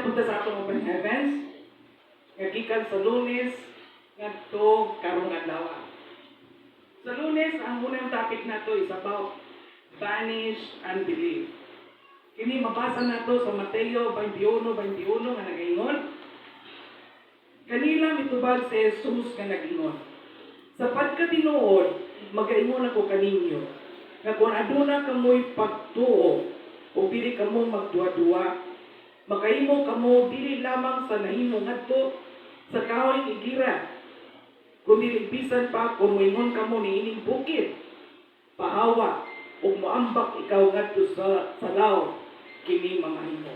punta sa atong open heavens, nga gikan sa Lunes, ngadto karong adlaw. Sa Lunes, ang unang topic nato is about banish unbelief. Kini mabasa nato sa Mateo 21:21 nga nagaingon, kanila mitubag si Jesus nga nagingon, sapagkat tinuod, magaingon ako kaninyo, nga kung aduna kamoy pagtuo, o dili kamo magduwa-duwa, makahimo kamo dili lamang sa nahimo ngadto sa kahoy igira, kundi bisan pa kung moingon kamo niining bukid, pahawa, o moambak ikaw ngadto sa law, kini mamahimo.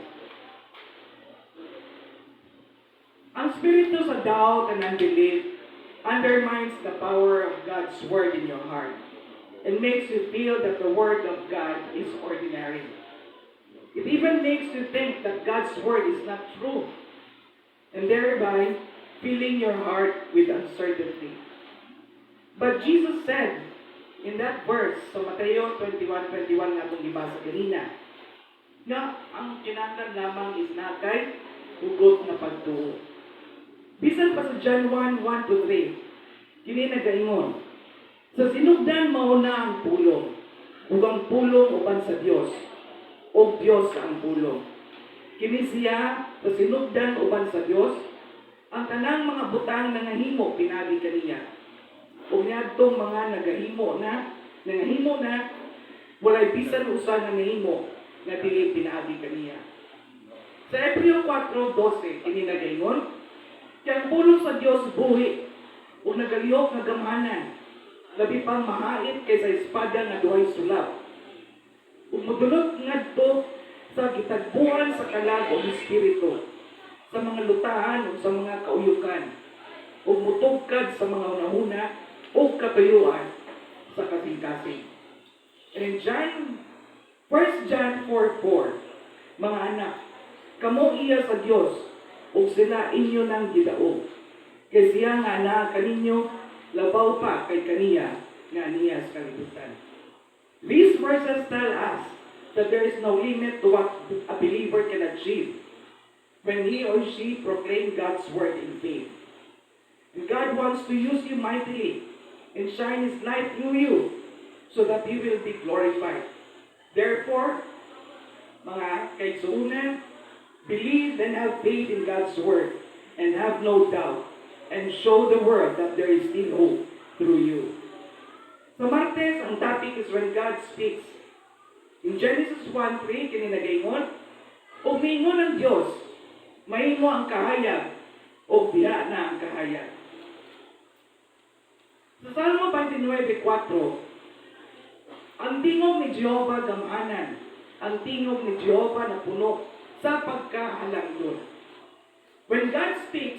Ang spirito sa doubt and unbelief undermines the power of God's word in your heart and makes you feel that the word of God is ordinary. It even makes you think that God's word is not true, and thereby filling your heart with uncertainty. But Jesus said in that verse sa Mateo 21:21 nga itong ibasa kanina, nga ang kinahanglan lamang is nakay hugot na pagtuo. Bisan pa sa John 1:1-3, kini nagaingon, sa sinugdan mauna ang pulong, ug ang pulong uban sa Dios, o Dios ang pulong. Kini siya sa sinugdan uban sa Dios, ang tanang mga butang nangahimo pinagi kaniya. Ug niadtong mga nangahimo na walay bisan usa nga nahimo nga dili pinagi kaniya. Sa Hebreo 4:12 kini nagaingon, kay ang pulong sa Dios buhi ug nagalihok nga gamhanan, labi pang mahait kaysa espada nga duhay sulab. Ug modulot ngadto sa gitagbuan sa kalag o espiritu, sa mga lutahan o sa mga kauyukan, ug mutugkad sa mga unahuna o katuyuan sa kasing-kasing. And in 1 John 4:4, mga anak, kamo iya sa Dios, ug sila inyo nang gidaog. Kay siya nga naa kaninyo, labaw pa kay kaniya nga niya sa kalibutan. These verses tell us that there is no limit to what a believer can achieve when he or she proclaims God's word in faith. And God wants to use you mightily and shine His light through you so that He will be glorified. Therefore, mga kaigsuunan, believe and have faith in God's word and have no doubt and show the world that there is still hope through you. Sa Martes, ang topic is when God speaks. In Genesis 1:3, kini nagaingon, ug miingon ang Dios, mahimo ang kahayag, ug diha na ang kahayag. Sa Salmo 29:4, ang tingog ni Jehova gamhanan, ang tingog ni Jehova na puno sa pagkahalangdon. When God speaks,